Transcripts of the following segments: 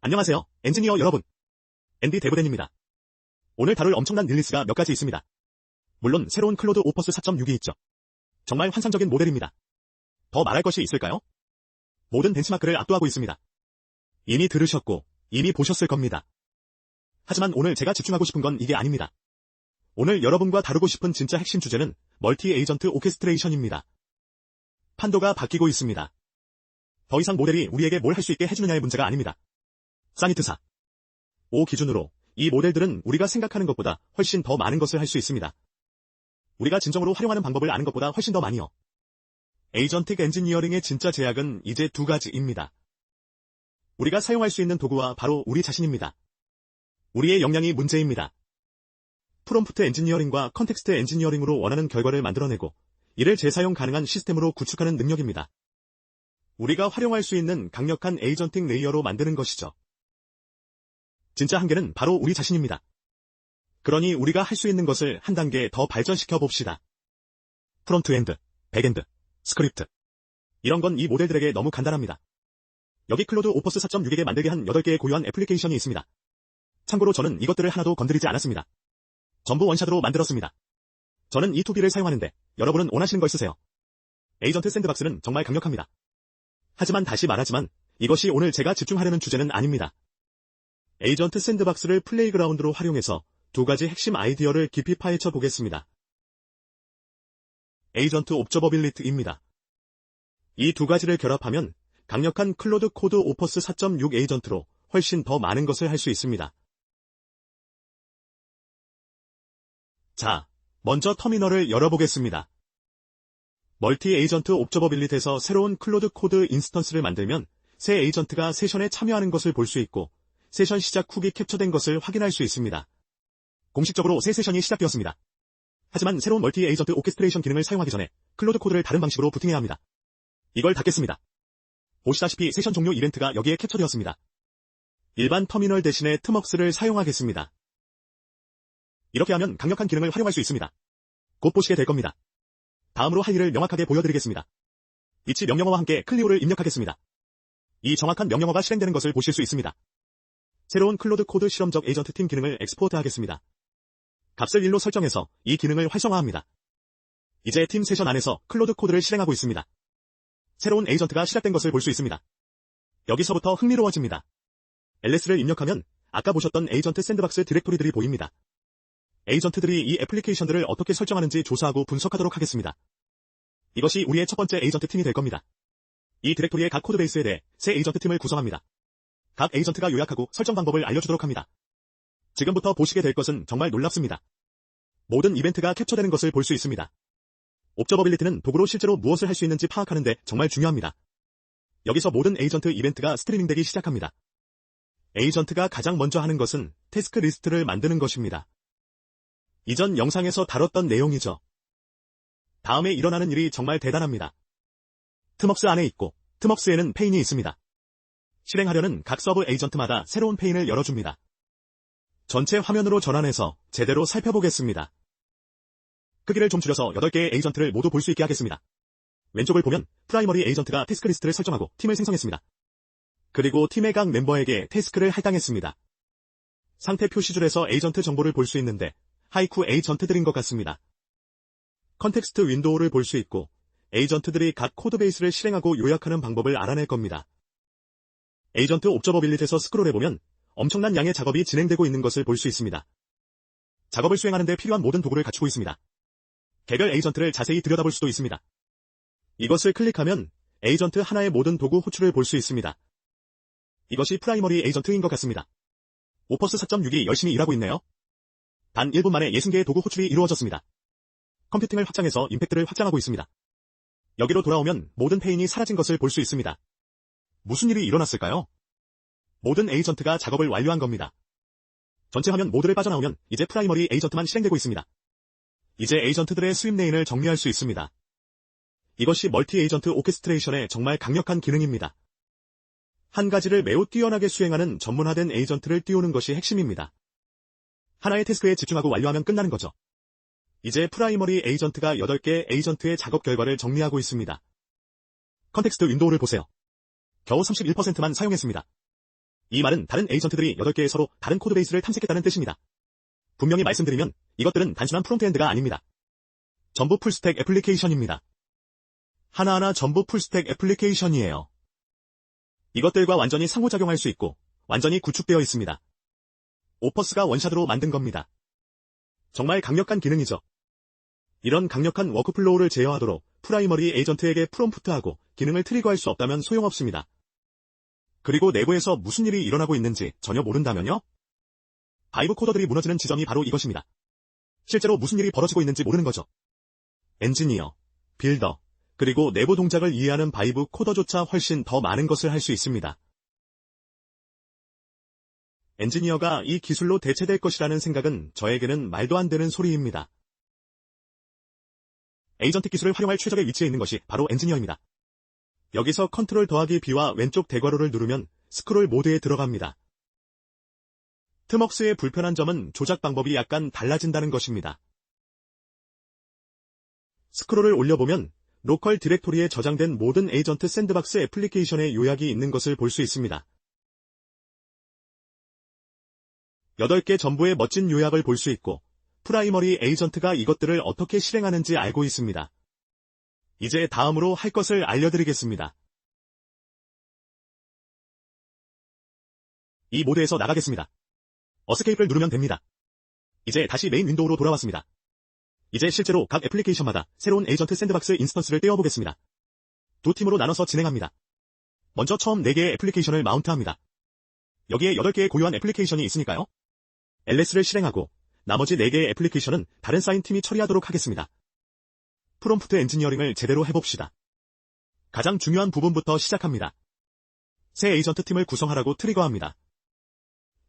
안녕하세요, 엔지니어 여러분. 앤디 데브덴입니다. 오늘 다룰 엄청난 릴리스가 몇 가지 있습니다. 물론 새로운 클로드 오퍼스 4.6이 있죠. 정말 환상적인 모델입니다. 더 말할 것이 있을까요? 모든 벤치마크를 압도하고 있습니다. 이미 들으셨고 이미 보셨을 겁니다. 하지만 오늘 제가 집중하고 싶은 건 이게 아닙니다. 오늘 여러분과 다루고 싶은 진짜 핵심 주제는 멀티 에이전트 오케스트레이션입니다. 판도가 바뀌고 있습니다. 더 이상 모델이 우리에게 뭘 할 수 있게 해주느냐의 문제가 아닙니다. 사니트사 5 기준으로 이 모델들은 우리가 생각하는 것보다 훨씬 더 많은 것을 할 수 있습니다. 우리가 진정으로 활용하는 방법을 아는 것보다 훨씬 더 많이요. 에이전틱 엔지니어링의 진짜 제약은 이제 두 가지입니다. 우리가 사용할 수 있는 도구와 바로 우리 자신입니다. 우리의 역량이 문제입니다. 프롬프트 엔지니어링과 컨텍스트 엔지니어링으로 원하는 결과를 만들어내고 이를 재사용 가능한 시스템으로 구축하는 능력입니다. 우리가 활용할 수 있는 강력한 에이전틱 레이어로 만드는 것이죠. 진짜 한계는 바로 우리 자신입니다. 그러니 우리가 할 수 있는 것을 한 단계 더 발전시켜 봅시다. 프론트엔드, 백엔드, 스크립트. 이런 건 이 모델들에게 너무 간단합니다. 여기 클로드 오퍼스 4.6에게 만들게 한 8개의 고유한 애플리케이션이 있습니다. 참고로 저는 이것들을 하나도 건드리지 않았습니다. 전부 원샷으로 만들었습니다. 저는 E2B를 사용하는데 여러분은 원하시는 걸 쓰세요. 에이전트 샌드박스는 정말 강력합니다. 하지만 다시 말하지만 이것이 오늘 제가 집중하려는 주제는 아닙니다. 에이전트 샌드박스를 플레이그라운드로 활용해서 두 가지 핵심 아이디어를 깊이 파헤쳐 보겠습니다. 에이전트 옵저버빌리티입니다. 이 두 가지를 결합하면 강력한 클로드 코드 오퍼스 4.6 에이전트로 훨씬 더 많은 것을 할 수 있습니다. 자, 먼저 터미널을 열어보겠습니다. 멀티 에이전트 옵저버빌리티에서 새로운 클로드 코드 인스턴스를 만들면 새 에이전트가 세션에 참여하는 것을 볼 수 있고 세션 시작 훅이 캡처된 것을 확인할 수 있습니다. 공식적으로 새 세션이 시작되었습니다. 하지만 새로운 멀티 에이전트 오케스트레이션 기능을 사용하기 전에 클로드 코드를 다른 방식으로 부팅해야 합니다. 이걸 닫겠습니다. 보시다시피 세션 종료 이벤트가 여기에 캡처되었습니다. 일반 터미널 대신에 트먹스를 사용하겠습니다. 이렇게 하면 강력한 기능을 활용할 수 있습니다. 곧 보시게 될 겁니다. 다음으로 할 일을 명확하게 보여드리겠습니다. 위치 명령어와 함께 클리오를 입력하겠습니다. 이 정확한 명령어가 실행되는 것을 보실 수 있습니다. 새로운 클로드 코드 실험적 에이전트 팀 기능을 엑스포트하겠습니다. 값을 1로 설정해서 이 기능을 활성화합니다. 이제 팀 세션 안에서 클로드 코드를 실행하고 있습니다. 새로운 에이전트가 시작된 것을 볼 수 있습니다. 여기서부터 흥미로워집니다. LS를 입력하면 아까 보셨던 에이전트 샌드박스 디렉토리들이 보입니다. 에이전트들이 이 애플리케이션들을 어떻게 설정하는지 조사하고 분석하도록 하겠습니다. 이것이 우리의 첫 번째 에이전트 팀이 될 겁니다. 이 디렉토리의 각 코드베이스에 대해 새 에이전트 팀을 구성합니다. 각 에이전트가 요약하고 설정 방법을 알려주도록 합니다. 지금부터 보시게 될 것은 정말 놀랍습니다. 모든 이벤트가 캡처되는 것을 볼 수 있습니다. 옵저버빌리티는 도구로 실제로 무엇을 할 수 있는지 파악하는 데 정말 중요합니다. 여기서 모든 에이전트 이벤트가 스트리밍되기 시작합니다. 에이전트가 가장 먼저 하는 것은 태스크 리스트를 만드는 것입니다. 이전 영상에서 다뤘던 내용이죠. 다음에 일어나는 일이 정말 대단합니다. 트먹스 안에 있고 트먹스에는 페인이 있습니다. 실행하려는 각 서브 에이전트마다 새로운 페인을 열어줍니다. 전체 화면으로 전환해서 제대로 살펴보겠습니다. 크기를 좀 줄여서 8개의 에이전트를 모두 볼 수 있게 하겠습니다. 왼쪽을 보면 프라이머리 에이전트가 태스크 리스트를 설정하고 팀을 생성했습니다. 그리고 팀의 각 멤버에게 태스크를 할당했습니다. 상태 표시줄에서 에이전트 정보를 볼 수 있는데 하이쿠 에이전트들인 것 같습니다. 컨텍스트 윈도우를 볼 수 있고 에이전트들이 각 코드베이스를 실행하고 요약하는 방법을 알아낼 겁니다. 에이전트 옵저버빌리티에서 스크롤해보면 엄청난 양의 작업이 진행되고 있는 것을 볼 수 있습니다. 작업을 수행하는 데 필요한 모든 도구를 갖추고 있습니다. 개별 에이전트를 자세히 들여다볼 수도 있습니다. 이것을 클릭하면 에이전트 하나의 모든 도구 호출을 볼 수 있습니다. 이것이 프라이머리 에이전트인 것 같습니다. 오퍼스 4.6이 열심히 일하고 있네요. 단 1분 만에 60개의 도구 호출이 이루어졌습니다. 컴퓨팅을 확장해서 임팩트를 확장하고 있습니다. 여기로 돌아오면 모든 페인이 사라진 것을 볼 수 있습니다. 무슨 일이 일어났을까요? 모든 에이전트가 작업을 완료한 겁니다. 전체 화면 모드를 빠져나오면 이제 프라이머리 에이전트만 실행되고 있습니다. 이제 에이전트들의 수입 레인을 정리할 수 있습니다. 이것이 멀티 에이전트 오케스트레이션의 정말 강력한 기능입니다. 한 가지를 매우 뛰어나게 수행하는 전문화된 에이전트를 띄우는 것이 핵심입니다. 하나의 태스크에 집중하고 완료하면 끝나는 거죠. 이제 프라이머리 에이전트가 8개의 에이전트의 작업 결과를 정리하고 있습니다. 컨텍스트 윈도우를 보세요. 겨우 31%만 사용했습니다. 이 말은 다른 에이전트들이 8개의 서로 다른 코드베이스를 탐색했다는 뜻입니다. 분명히 말씀드리면 이것들은 단순한 프론트엔드가 아닙니다. 전부 풀스택 애플리케이션입니다. 하나하나 전부 풀스택 애플리케이션이에요. 이것들과 완전히 상호작용할 수 있고 완전히 구축되어 있습니다. 오퍼스가 원샷으로 만든 겁니다. 정말 강력한 기능이죠. 이런 강력한 워크플로우를 제어하도록 프라이머리 에이전트에게 프롬프트하고 기능을 트리거할 수 없다면 소용없습니다. 그리고 내부에서 무슨 일이 일어나고 있는지 전혀 모른다면요? 바이브 코더들이 무너지는 지점이 바로 이것입니다. 실제로 무슨 일이 벌어지고 있는지 모르는 거죠. 엔지니어, 빌더, 그리고 내부 동작을 이해하는 바이브 코더조차 훨씬 더 많은 것을 할 수 있습니다. 엔지니어가 이 기술로 대체될 것이라는 생각은 저에게는 말도 안 되는 소리입니다. 에이전트 기술을 활용할 최적의 위치에 있는 것이 바로 엔지니어입니다. 여기서 컨트롤 더하기 B와 왼쪽 대괄호를 누르면 스크롤 모드에 들어갑니다. 트먹스의 불편한 점은 조작 방법이 약간 달라진다는 것입니다. 스크롤을 올려보면 로컬 디렉토리에 저장된 모든 에이전트 샌드박스 애플리케이션의 요약이 있는 것을 볼 수 있습니다. 8개 전부의 멋진 요약을 볼 수 있고 프라이머리 에이전트가 이것들을 어떻게 실행하는지 알고 있습니다. 이제 다음으로 할 것을 알려드리겠습니다. 이 모드에서 나가겠습니다. 어스케이프를 누르면 됩니다. 이제 다시 메인 윈도우로 돌아왔습니다. 이제 실제로 각 애플리케이션마다 새로운 에이전트 샌드박스 인스턴스를 떼어보겠습니다. 두 팀으로 나눠서 진행합니다. 먼저 처음 4개의 애플리케이션을 마운트합니다. 여기에 8개의 고유한 애플리케이션이 있으니까요. LS를 실행하고 나머지 4개의 애플리케이션은 다른 사인 팀이 처리하도록 하겠습니다. 프롬프트 엔지니어링을 제대로 해봅시다. 가장 중요한 부분부터 시작합니다. 새 에이전트 팀을 구성하라고 트리거합니다.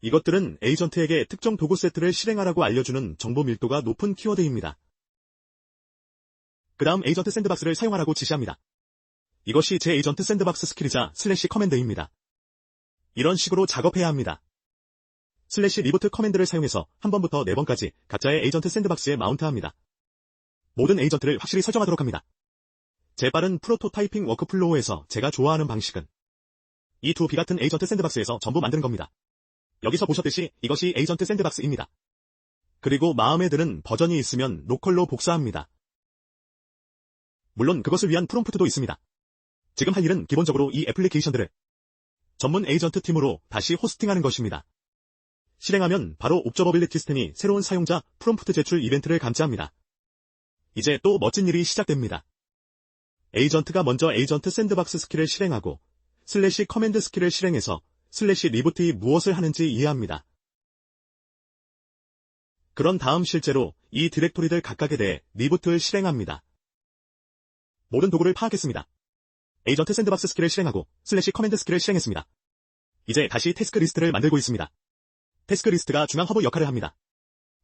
이것들은 에이전트에게 특정 도구 세트를 실행하라고 알려주는 정보 밀도가 높은 키워드입니다. 그 다음 에이전트 샌드박스를 사용하라고 지시합니다. 이것이 제 에이전트 샌드박스 스킬이자 슬래시 커맨드입니다. 이런 식으로 작업해야 합니다. 슬래시 리부트 커맨드를 사용해서 한 번부터 4번까지 각자의 에이전트 샌드박스에 마운트합니다. 모든 에이전트를 확실히 설정하도록 합니다. 재빠른 프로토타이핑 워크플로우에서 제가 좋아하는 방식은 이 두 비같은 에이전트 샌드박스에서 전부 만드는 겁니다. 여기서 보셨듯이 이것이 에이전트 샌드박스입니다. 그리고 마음에 드는 버전이 있으면 로컬로 복사합니다. 물론 그것을 위한 프롬프트도 있습니다. 지금 할 일은 기본적으로 이 애플리케이션들을 전문 에이전트 팀으로 다시 호스팅하는 것입니다. 실행하면 바로 옵저버빌리티 스템이 새로운 사용자 프롬프트 제출 이벤트를 감지합니다. 이제 또 멋진 일이 시작됩니다. 에이전트가 먼저 에이전트 샌드박스 스킬을 실행하고 슬래시 커맨드 스킬을 실행해서 슬래시 리부트이 무엇을 하는지 이해합니다. 그런 다음 실제로 이 디렉토리들 각각에 대해 리부트를 실행합니다. 모든 도구를 파악했습니다. 에이전트 샌드박스 스킬을 실행하고 슬래시 커맨드 스킬을 실행했습니다. 이제 다시 태스크 리스트를 만들고 있습니다. 태스크 리스트가 중앙 허브 역할을 합니다.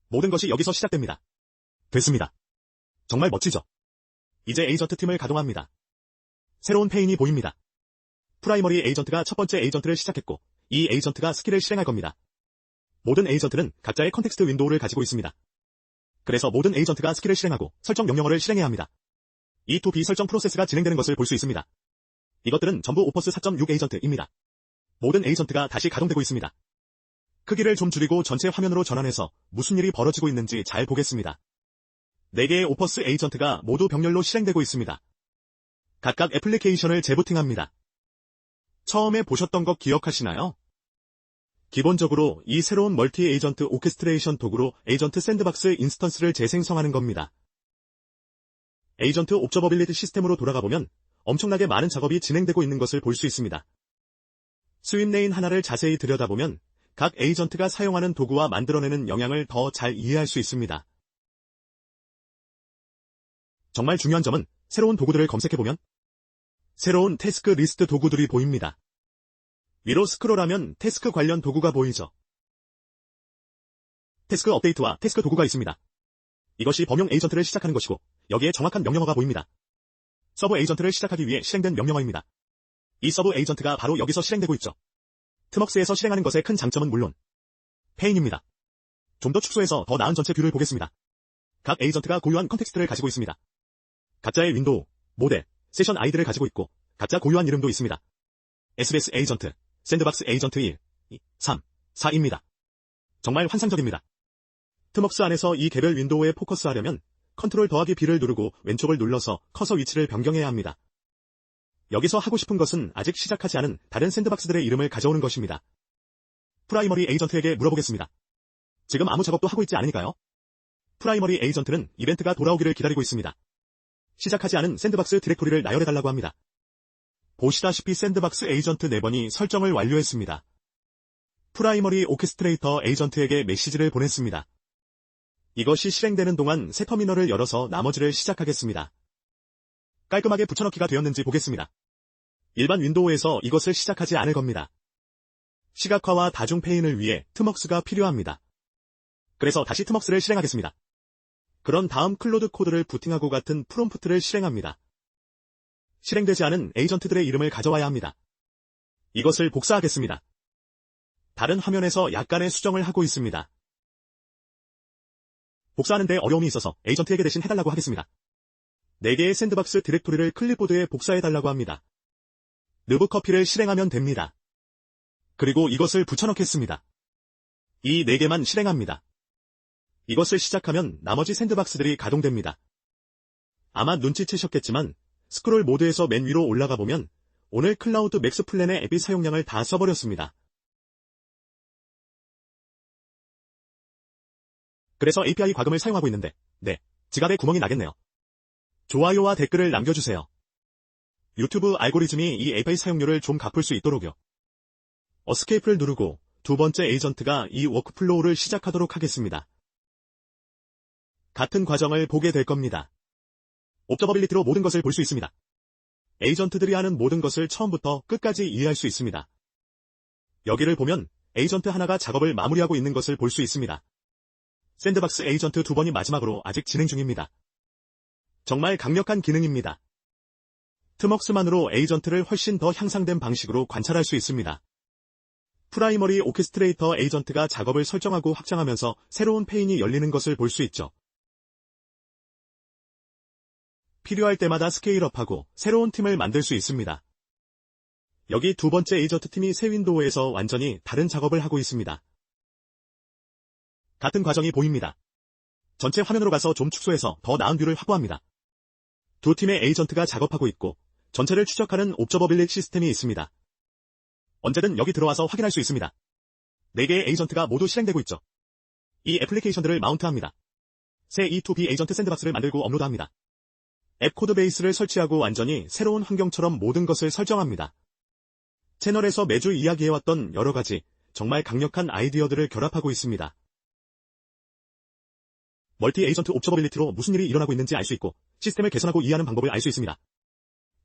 모든 것이 여기서 시작됩니다. 됐습니다. 정말 멋지죠? 이제 에이전트 팀을 가동합니다. 새로운 페인이 보입니다. 프라이머리 에이전트가 첫 번째 에이전트를 시작했고 이 에이전트가 스킬을 실행할 겁니다. 모든 에이전트는 각자의 컨텍스트 윈도우를 가지고 있습니다. 그래서 모든 에이전트가 스킬을 실행하고 설정 명령어를 실행해야 합니다. 이 두 비설정 프로세스가 진행되는 것을 볼 수 있습니다. 이것들은 전부 오퍼스 4.6 에이전트입니다. 모든 에이전트가 다시 가동되고 있습니다. 크기를 좀 줄이고 전체 화면으로 전환해서 무슨 일이 벌어지고 있는지 잘 보겠습니다. 4개의 오퍼스 에이전트가 모두 병렬로 실행되고 있습니다. 각각 애플리케이션을 재부팅합니다. 처음에 보셨던 것 기억하시나요? 기본적으로 이 새로운 멀티 에이전트 오케스트레이션 도구로 에이전트 샌드박스 인스턴스를 재생성하는 겁니다. 에이전트 옵저버빌리티 시스템으로 돌아가보면 엄청나게 많은 작업이 진행되고 있는 것을 볼 수 있습니다. 스윕레인 하나를 자세히 들여다보면 각 에이전트가 사용하는 도구와 만들어내는 영향을 더 잘 이해할 수 있습니다. 정말 중요한 점은 새로운 도구들을 검색해보면 새로운 태스크 리스트 도구들이 보입니다. 위로 스크롤하면 태스크 관련 도구가 보이죠. 태스크 업데이트와 태스크 도구가 있습니다. 이것이 범용 에이전트를 시작하는 것이고 여기에 정확한 명령어가 보입니다. 서브 에이전트를 시작하기 위해 실행된 명령어입니다. 이 서브 에이전트가 바로 여기서 실행되고 있죠. 트먹스에서 실행하는 것의 큰 장점은 물론 페인입니다. 좀 더 축소해서 더 나은 전체 뷰를 보겠습니다. 각 에이전트가 고유한 컨텍스트를 가지고 있습니다. 각자의 윈도우, 모델, 세션 아이디를 가지고 있고 각자 고유한 이름도 있습니다. SBS 에이전트, 샌드박스 에이전트 1, 3, 4입니다. 정말 환상적입니다. 트먹스 안에서 이 개별 윈도우에 포커스하려면 컨트롤 더하기 B를 누르고 왼쪽을 눌러서 커서 위치를 변경해야 합니다. 여기서 하고 싶은 것은 아직 시작하지 않은 다른 샌드박스들의 이름을 가져오는 것입니다. 프라이머리 에이전트에게 물어보겠습니다. 지금 아무 작업도 하고 있지 않으니까요. 프라이머리 에이전트는 이벤트가 돌아오기를 기다리고 있습니다. 시작하지 않은 샌드박스 디렉토리를 나열해달라고 합니다. 보시다시피 샌드박스 에이전트 4번이 설정을 완료했습니다. 프라이머리 오케스트레이터 에이전트에게 메시지를 보냈습니다. 이것이 실행되는 동안 새 터미널을 열어서 나머지를 시작하겠습니다. 깔끔하게 붙여넣기가 되었는지 보겠습니다. 일반 윈도우에서 이것을 시작하지 않을 겁니다. 시각화와 다중 페인을 위해 트먹스가 필요합니다. 그래서 다시 트먹스를 실행하겠습니다. 그런 다음 클로드 코드를 부팅하고 같은 프롬프트를 실행합니다. 실행되지 않은 에이전트들의 이름을 가져와야 합니다. 이것을 복사하겠습니다. 다른 화면에서 약간의 수정을 하고 있습니다. 복사하는데 어려움이 있어서 에이전트에게 대신 해달라고 하겠습니다. 4개의 샌드박스 디렉토리를 클립보드에 복사해달라고 합니다. 느브 커피를 실행하면 됩니다. 그리고 이것을 붙여넣겠습니다. 이 4개만 실행합니다. 이것을 시작하면 나머지 샌드박스들이 가동됩니다. 아마 눈치채셨겠지만 스크롤 모드에서 맨 위로 올라가 보면 오늘 클라우드 맥스 플랜의 앱이 사용량을 다 써버렸습니다. 그래서 API 과금을 사용하고 있는데 지갑에 구멍이 나겠네요. 좋아요와 댓글을 남겨주세요. 유튜브 알고리즘이 이 API 사용료를 좀 갚을 수 있도록요. 어스케이프를 누르고 두 번째 에이전트가 이 워크플로우를 시작하도록 하겠습니다. 같은 과정을 보게 될 겁니다. 옵저버빌리티로 모든 것을 볼 수 있습니다. 에이전트들이 하는 모든 것을 처음부터 끝까지 이해할 수 있습니다. 여기를 보면 에이전트 하나가 작업을 마무리하고 있는 것을 볼 수 있습니다. 샌드박스 에이전트 2번이 마지막으로 아직 진행 중입니다. 정말 강력한 기능입니다. 트먹스만으로 에이전트를 훨씬 더 향상된 방식으로 관찰할 수 있습니다. 프라이머리 오케스트레이터 에이전트가 작업을 설정하고 확장하면서 새로운 페인이 열리는 것을 볼 수 있죠. 필요할 때마다 스케일업하고 새로운 팀을 만들 수 있습니다. 여기 두 번째 에이전트 팀이 새 윈도우에서 완전히 다른 작업을 하고 있습니다. 같은 과정이 보입니다. 전체 화면으로 가서 좀 축소해서 더 나은 뷰를 확보합니다. 두 팀의 에이전트가 작업하고 있고 전체를 추적하는 옵저버빌리티 시스템이 있습니다. 언제든 여기 들어와서 확인할 수 있습니다. 4개의 에이전트가 모두 실행되고 있죠. 이 애플리케이션들을 마운트합니다. 새 E2B 에이전트 샌드박스를 만들고 업로드합니다. 앱 코드 베이스를 설치하고 완전히 새로운 환경처럼 모든 것을 설정합니다. 채널에서 매주 이야기해왔던 여러 가지 정말 강력한 아이디어들을 결합하고 있습니다. 멀티 에이전트 옵저버빌리티로 무슨 일이 일어나고 있는지 알 수 있고 시스템을 개선하고 이해하는 방법을 알 수 있습니다.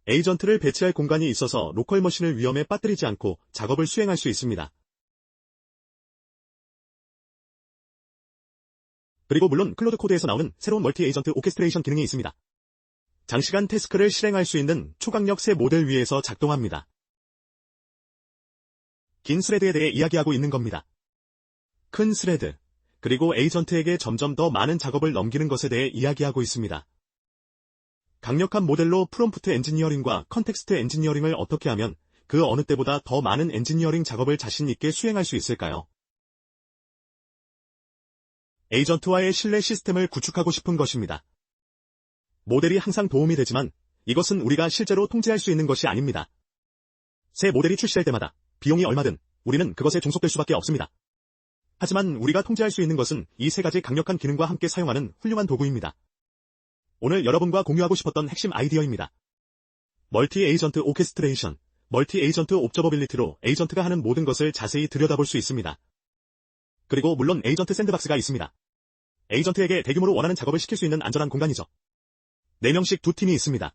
에이전트를 배치할 공간이 있어서 로컬 머신을 위험에 빠뜨리지 않고 작업을 수행할 수 있습니다. 그리고 물론 클로드 코드에서 나오는 새로운 멀티 에이전트 오케스트레이션 기능이 있습니다. 장시간 태스크를 실행할 수 있는 초강력 새 모델 위에서 작동합니다. 긴 스레드에 대해 이야기하고 있는 겁니다. 큰 스레드, 그리고 에이전트에게 점점 더 많은 작업을 넘기는 것에 대해 이야기하고 있습니다. 강력한 모델로 프롬프트 엔지니어링과 컨텍스트 엔지니어링을 어떻게 하면 그 어느 때보다 더 많은 엔지니어링 작업을 자신 있게 수행할 수 있을까요? 에이전트와의 신뢰 시스템을 구축하고 싶은 것입니다. 모델이 항상 도움이 되지만 이것은 우리가 실제로 통제할 수 있는 것이 아닙니다. 새 모델이 출시될 때마다 비용이 얼마든 우리는 그것에 종속될 수밖에 없습니다. 하지만 우리가 통제할 수 있는 것은 이 세 가지 강력한 기능과 함께 사용하는 훌륭한 도구입니다. 오늘 여러분과 공유하고 싶었던 핵심 아이디어입니다. 멀티 에이전트 오케스트레이션, 멀티 에이전트 옵저버빌리티로 에이전트가 하는 모든 것을 자세히 들여다볼 수 있습니다. 그리고 물론 에이전트 샌드박스가 있습니다. 에이전트에게 대규모로 원하는 작업을 시킬 수 있는 안전한 공간이죠. 4명씩 두 팀이 있습니다.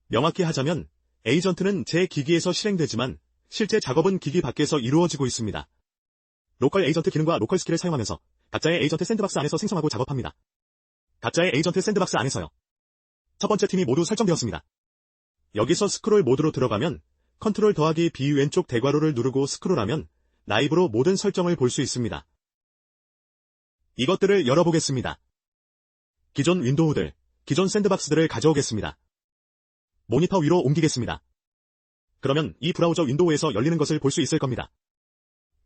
명확히 하자면 에이전트는 제 기기에서 실행되지만 실제 작업은 기기 밖에서 이루어지고 있습니다. 로컬 에이전트 기능과 로컬 스킬을 사용하면서 각자의 에이전트 샌드박스 안에서 생성하고 작업합니다. 각자의 에이전트 샌드박스 안에서요. 첫 번째 팀이 모두 설정되었습니다. 여기서 스크롤 모드로 들어가면 컨트롤 더하기 B 왼쪽 대괄호를 누르고 스크롤하면 라이브로 모든 설정을 볼 수 있습니다. 이것들을 열어보겠습니다. 기존 윈도우들, 기존 샌드박스들을 가져오겠습니다. 모니터 위로 옮기겠습니다. 그러면 이 브라우저 윈도우에서 열리는 것을 볼 수 있을 겁니다.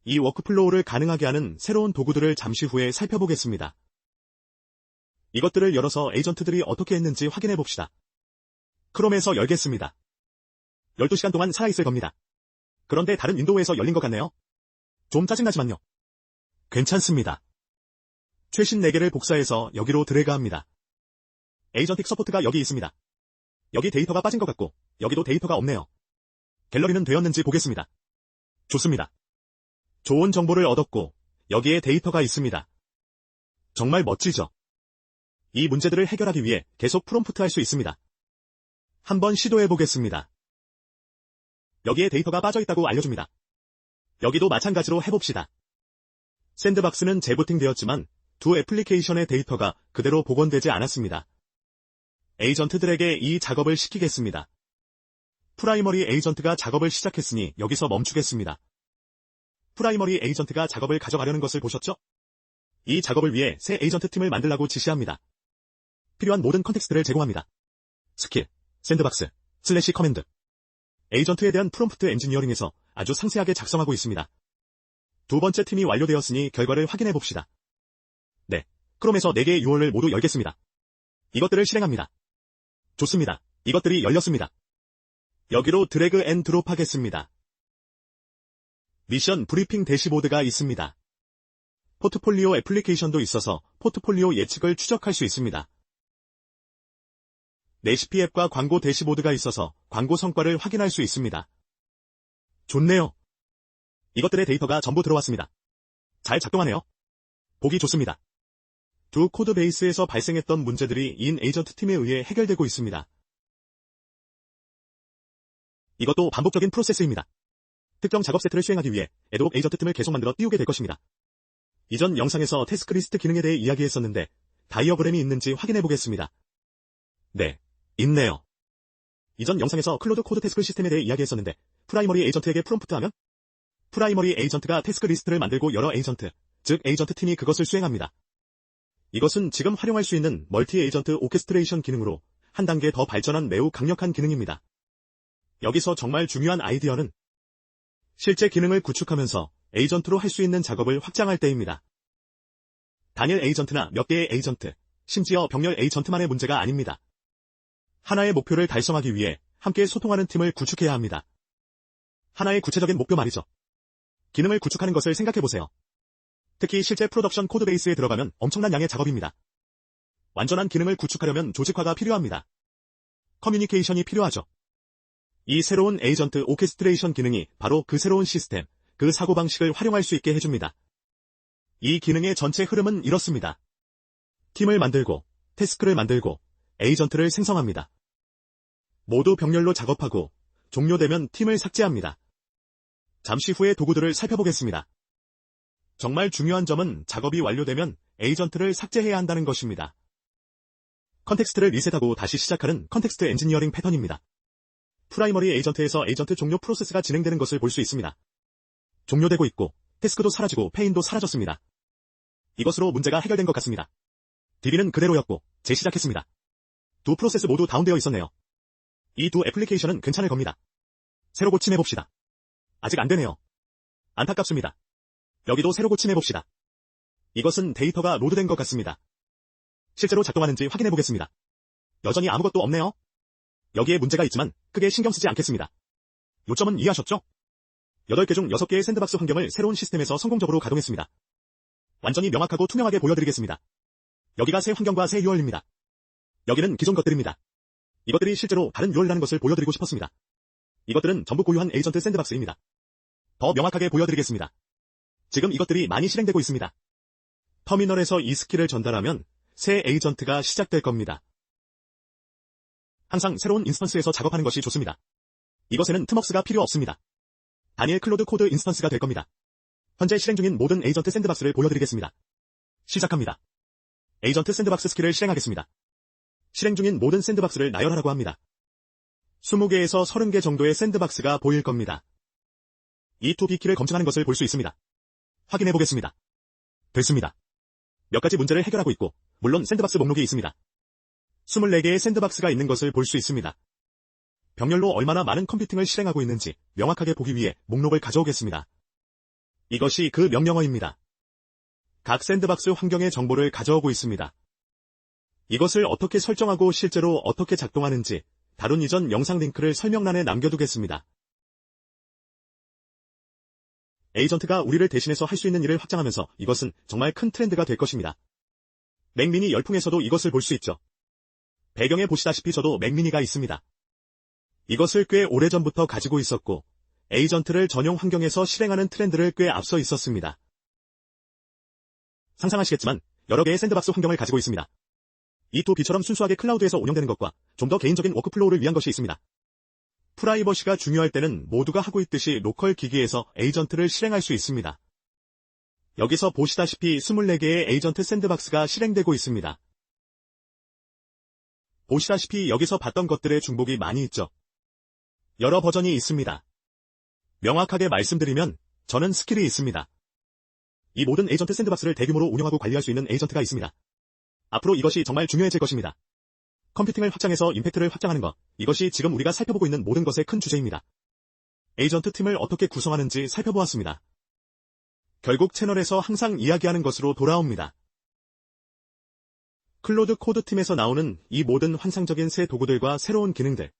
이 워크플로우를 가능하게 하는 새로운 도구들을 잠시 후에 살펴보겠습니다. 이것들을 열어서 에이전트들이 어떻게 했는지 확인해 봅시다. 크롬에서 열겠습니다. 12시간 동안 살아있을 겁니다. 그런데 다른 윈도우에서 열린 것 같네요. 좀 짜증나지만요. 괜찮습니다. 최신 4개를 복사해서 여기로 드래그합니다. 에이전틱 서포트가 여기 있습니다. 여기 데이터가 빠진 것 같고 여기도 데이터가 없네요. 갤러리는 되었는지 보겠습니다. 좋습니다. 좋은 정보를 얻었고 여기에 데이터가 있습니다. 정말 멋지죠? 이 문제들을 해결하기 위해 계속 프롬프트 할 수 있습니다. 한번 시도해 보겠습니다. 여기에 데이터가 빠져있다고 알려줍니다. 여기도 마찬가지로 해봅시다. 샌드박스는 재부팅되었지만 두 애플리케이션의 데이터가 그대로 복원되지 않았습니다. 에이전트들에게 이 작업을 시키겠습니다. 프라이머리 에이전트가 작업을 시작했으니 여기서 멈추겠습니다. 프라이머리 에이전트가 작업을 가져가려는 것을 보셨죠? 이 작업을 위해 새 에이전트 팀을 만들라고 지시합니다. 필요한 모든 컨텍스트를 제공합니다. 스킬, 샌드박스, 슬래시 커맨드. 에이전트에 대한 프롬프트 엔지니어링에서 아주 상세하게 작성하고 있습니다. 두 번째 팀이 완료되었으니 결과를 확인해 봅시다. 네, 크롬에서 4개의 URL을 모두 열겠습니다. 이것들을 실행합니다. 좋습니다. 이것들이 열렸습니다. 여기로 드래그 앤 드롭 하겠습니다. 미션 브리핑 대시보드가 있습니다. 포트폴리오 애플리케이션도 있어서 포트폴리오 예측을 추적할 수 있습니다. 레시피 앱과 광고 대시보드가 있어서 광고 성과를 확인할 수 있습니다. 좋네요. 이것들의 데이터가 전부 들어왔습니다. 잘 작동하네요. 보기 좋습니다. 두 코드 베이스에서 발생했던 문제들이 인 에이전트 팀에 의해 해결되고 있습니다. 이것도 반복적인 프로세스입니다. 특정 작업 세트를 수행하기 위해 애드홉 에이전트 팀을 계속 만들어 띄우게 될 것입니다. 이전 영상에서 태스크 리스트 기능에 대해 이야기했었는데 다이어그램이 있는지 확인해 보겠습니다. 네, 있네요. 이전 영상에서 클로드 코드 태스크 시스템에 대해 이야기했었는데 프라이머리 에이전트에게 프롬프트하면 프라이머리 에이전트가 태스크 리스트를 만들고 여러 에이전트, 즉 에이전트 팀이 그것을 수행합니다. 이것은 지금 활용할 수 있는 멀티 에이전트 오케스트레이션 기능으로 한 단계 더 발전한 매우 강력한 기능입니다. 여기서 정말 중요한 아이디어는 실제 기능을 구축하면서 에이전트로 할 수 있는 작업을 확장할 때입니다. 단일 에이전트나 몇 개의 에이전트, 심지어 병렬 에이전트만의 문제가 아닙니다. 하나의 목표를 달성하기 위해 함께 소통하는 팀을 구축해야 합니다. 하나의 구체적인 목표 말이죠. 기능을 구축하는 것을 생각해보세요. 특히 실제 프로덕션 코드베이스에 들어가면 엄청난 양의 작업입니다. 완전한 기능을 구축하려면 조직화가 필요합니다. 커뮤니케이션이 필요하죠. 이 새로운 에이전트 오케스트레이션 기능이 바로 그 새로운 시스템, 그 사고방식을 활용할 수 있게 해줍니다. 이 기능의 전체 흐름은 이렇습니다. 팀을 만들고, 태스크를 만들고, 에이전트를 생성합니다. 모두 병렬로 작업하고, 종료되면 팀을 삭제합니다. 잠시 후에 도구들을 살펴보겠습니다. 정말 중요한 점은 작업이 완료되면 에이전트를 삭제해야 한다는 것입니다. 컨텍스트를 리셋하고 다시 시작하는 컨텍스트 엔지니어링 패턴입니다. 프라이머리 에이전트에서 에이전트 종료 프로세스가 진행되는 것을 볼 수 있습니다. 종료되고 있고 태스크도 사라지고 페인도 사라졌습니다. 이것으로 문제가 해결된 것 같습니다. DB는 그대로였고 재시작했습니다. 두 프로세스 모두 다운되어 있었네요. 이 두 애플리케이션은 괜찮을 겁니다. 새로 고침해봅시다. 아직 안되네요. 안타깝습니다. 여기도 새로 고침해봅시다. 이것은 데이터가 로드된 것 같습니다. 실제로 작동하는지 확인해보겠습니다. 여전히 아무것도 없네요. 여기에 문제가 있지만 크게 신경 쓰지 않겠습니다. 요점은 이해하셨죠? 8개 중 6개의 샌드박스 환경을 새로운 시스템에서 성공적으로 가동했습니다. 완전히 명확하고 투명하게 보여드리겠습니다. 여기가 새 환경과 새 URL입니다. 여기는 기존 것들입니다. 이것들이 실제로 다른 URL이라는 것을 보여드리고 싶었습니다. 이것들은 전부 고유한 에이전트 샌드박스입니다. 더 명확하게 보여드리겠습니다. 지금 이것들이 많이 실행되고 있습니다. 터미널에서 이 스킬을 전달하면 새 에이전트가 시작될 겁니다. 항상 새로운 인스턴스에서 작업하는 것이 좋습니다. 이것에는 틈웍스가 필요 없습니다. 단일 클로드 코드 인스턴스가 될 겁니다. 현재 실행 중인 모든 에이전트 샌드박스를 보여드리겠습니다. 시작합니다. 에이전트 샌드박스 스킬을 실행하겠습니다. 실행 중인 모든 샌드박스를 나열하라고 합니다. 20개에서 30개 정도의 샌드박스가 보일 겁니다. 이 2B키를 검증하는 것을 볼 수 있습니다. 확인해 보겠습니다. 됐습니다. 몇 가지 문제를 해결하고 있고, 물론 샌드박스 목록이 있습니다. 24개의 샌드박스가 있는 것을 볼 수 있습니다. 병렬로 얼마나 많은 컴퓨팅을 실행하고 있는지 명확하게 보기 위해 목록을 가져오겠습니다. 이것이 그 명령어입니다. 각 샌드박스 환경의 정보를 가져오고 있습니다. 이것을 어떻게 설정하고 실제로 어떻게 작동하는지 다룬 이전 영상 링크를 설명란에 남겨두겠습니다. 에이전트가 우리를 대신해서 할 수 있는 일을 확장하면서 이것은 정말 큰 트렌드가 될 것입니다. 맥미니 열풍에서도 이것을 볼 수 있죠. 배경에 보시다시피 저도 맥미니가 있습니다. 이것을 꽤 오래전부터 가지고 있었고 에이전트를 전용 환경에서 실행하는 트렌드를 꽤 앞서 있었습니다. 상상하시겠지만 여러 개의 샌드박스 환경을 가지고 있습니다. 이 두 B처럼 순수하게 클라우드에서 운영되는 것과 좀 더 개인적인 워크플로우를 위한 것이 있습니다. 프라이버시가 중요할 때는 모두가 하고 있듯이 로컬 기기에서 에이전트를 실행할 수 있습니다. 여기서 보시다시피 24개의 에이전트 샌드박스가 실행되고 있습니다. 보시다시피 여기서 봤던 것들의 중복이 많이 있죠. 여러 버전이 있습니다. 명확하게 말씀드리면 저는 스킬이 있습니다. 이 모든 에이전트 샌드박스를 대규모로 운영하고 관리할 수 있는 에이전트가 있습니다. 앞으로 이것이 정말 중요해질 것입니다. 컴퓨팅을 확장해서 임팩트를 확장하는 것, 이것이 지금 우리가 살펴보고 있는 모든 것의 큰 주제입니다. 에이전트 팀을 어떻게 구성하는지 살펴보았습니다. 결국 채널에서 항상 이야기하는 것으로 돌아옵니다. 클로드 코드 팀에서 나오는 이 모든 환상적인 새 도구들과 새로운 기능들.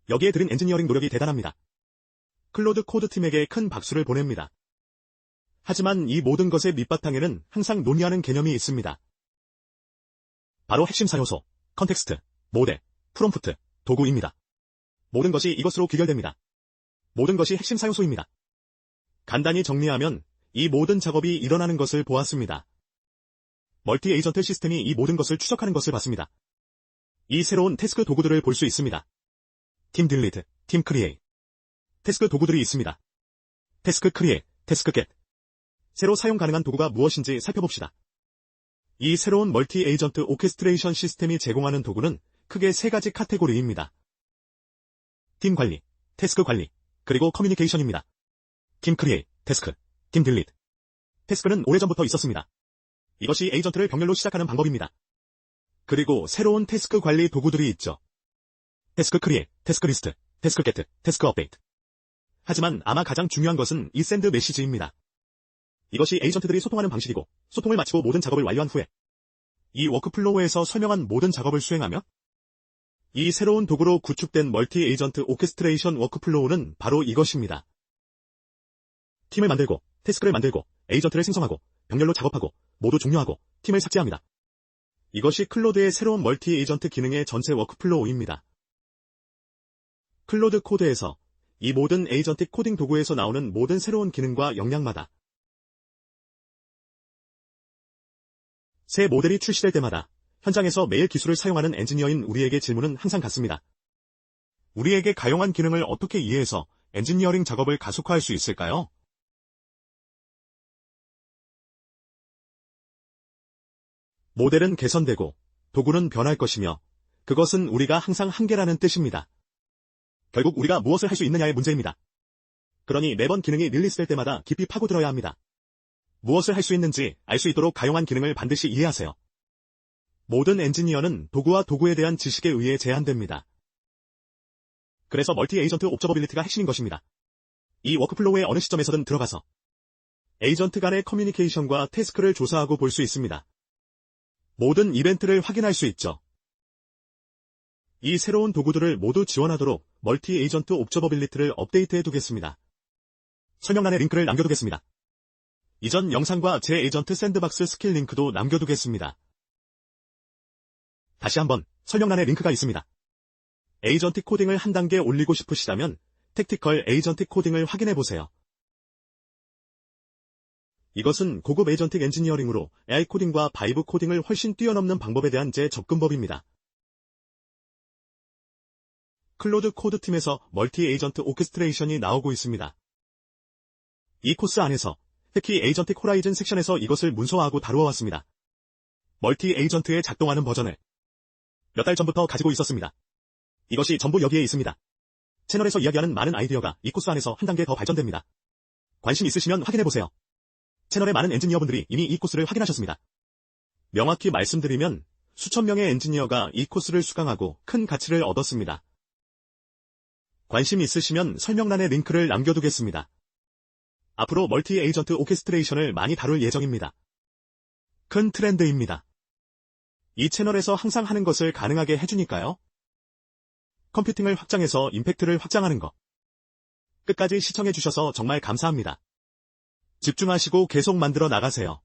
여기에 들인 엔지니어링 노력이 대단합니다. 클로드 코드 팀에게 큰 박수를 보냅니다. 하지만 이 모든 것의 밑바탕에는 항상 논의하는 개념이 있습니다. 바로 핵심 사요소, 컨텍스트, 모델, 프롬프트, 도구입니다. 모든 것이 이것으로 귀결됩니다. 모든 것이 핵심 사요소입니다. 간단히 정리하면 이 모든 작업이 일어나는 것을 보았습니다. 멀티 에이전트 시스템이 이 모든 것을 추적하는 것을 봤습니다. 이 새로운 태스크 도구들을 볼 수 있습니다. 팀 딜리트, 팀 크리에이트. 태스크 도구들이 있습니다. 태스크 크리에이트, 태스크 겟. 새로 사용 가능한 도구가 무엇인지 살펴봅시다. 이 새로운 멀티 에이전트 오케스트레이션 시스템이 제공하는 도구는 크게 세 가지 카테고리입니다. 팀 관리, 태스크 관리, 그리고 커뮤니케이션입니다. 팀 크리에이트, 태스크, 팀 딜리트. 태스크는 오래전부터 있었습니다. 이것이 에이전트를 병렬로 시작하는 방법입니다. 그리고 새로운 태스크 관리 도구들이 있죠. 태스크 크리에이트, 태스크 리스트, 태스크 게트, 태스크 업데이트. 하지만 아마 가장 중요한 것은 이 샌드 메시지입니다. 이것이 에이전트들이 소통하는 방식이고 소통을 마치고 모든 작업을 완료한 후에 이 워크플로우에서 설명한 모든 작업을 수행하며 이 새로운 도구로 구축된 멀티 에이전트 오케스트레이션 워크플로우는 바로 이것입니다. 팀을 만들고 태스크를 만들고 에이전트를 생성하고 병렬로 작업하고 모두 종료하고 팀을 삭제합니다. 이것이 클로드의 새로운 멀티 에이전트 기능의 전체 워크플로우입니다. 클로드 코드에서 이 모든 에이전틱 코딩 도구에서 나오는 모든 새로운 기능과 역량마다 새 모델이 출시될 때마다 현장에서 매일 기술을 사용하는 엔지니어인 우리에게 질문은 항상 같습니다. 우리에게 가용한 기능을 어떻게 이해해서 엔지니어링 작업을 가속화할 수 있을까요? 모델은 개선되고 도구는 변할 것이며 그것은 우리가 항상 한계라는 뜻입니다. 결국 우리가 무엇을 할 수 있느냐의 문제입니다. 그러니 매번 기능이 릴리스될 때마다 깊이 파고들어야 합니다. 무엇을 할 수 있는지 알 수 있도록 가용한 기능을 반드시 이해하세요. 모든 엔지니어는 도구와 도구에 대한 지식에 의해 제한됩니다. 그래서 멀티 에이전트 옵저버빌리티가 핵심인 것입니다. 이 워크플로우의 어느 시점에서든 들어가서 에이전트 간의 커뮤니케이션과 태스크를 조사하고 볼 수 있습니다. 모든 이벤트를 확인할 수 있죠. 이 새로운 도구들을 모두 지원하도록 멀티 에이전트 옵저버빌리티를 업데이트해 두겠습니다. 설명란에 링크를 남겨두겠습니다. 이전 영상과 제 에이전트 샌드박스 스킬 링크도 남겨두겠습니다. 다시 한번 설명란에 링크가 있습니다. 에이전틱 코딩을 한 단계 올리고 싶으시다면 택티컬 에이전틱 코딩을 확인해보세요. 이것은 고급 에이전틱 엔지니어링으로 AI 코딩과 바이브 코딩을 훨씬 뛰어넘는 방법에 대한 제 접근법입니다. 클로드 코드 팀에서 멀티 에이전트 오케스트레이션이 나오고 있습니다. 이 코스 안에서 특히 에이전틱 호라이즌 섹션에서 이것을 문서화하고 다루어 왔습니다. 멀티 에이전트의 작동하는 버전을 몇 달 전부터 가지고 있었습니다. 이것이 전부 여기에 있습니다. 채널에서 이야기하는 많은 아이디어가 이 코스 안에서 한 단계 더 발전됩니다. 관심 있으시면 확인해보세요. 채널의 많은 엔지니어분들이 이미 이 코스를 확인하셨습니다. 명확히 말씀드리면 수천 명의 엔지니어가 이 코스를 수강하고 큰 가치를 얻었습니다. 관심 있으시면 설명란에 링크를 남겨두겠습니다. 앞으로 멀티 에이전트 오케스트레이션을 많이 다룰 예정입니다. 큰 트렌드입니다. 이 채널에서 항상 하는 것을 가능하게 해주니까요. 컴퓨팅을 확장해서 임팩트를 확장하는 것. 끝까지 시청해주셔서 정말 감사합니다. 집중하시고 계속 만들어 나가세요.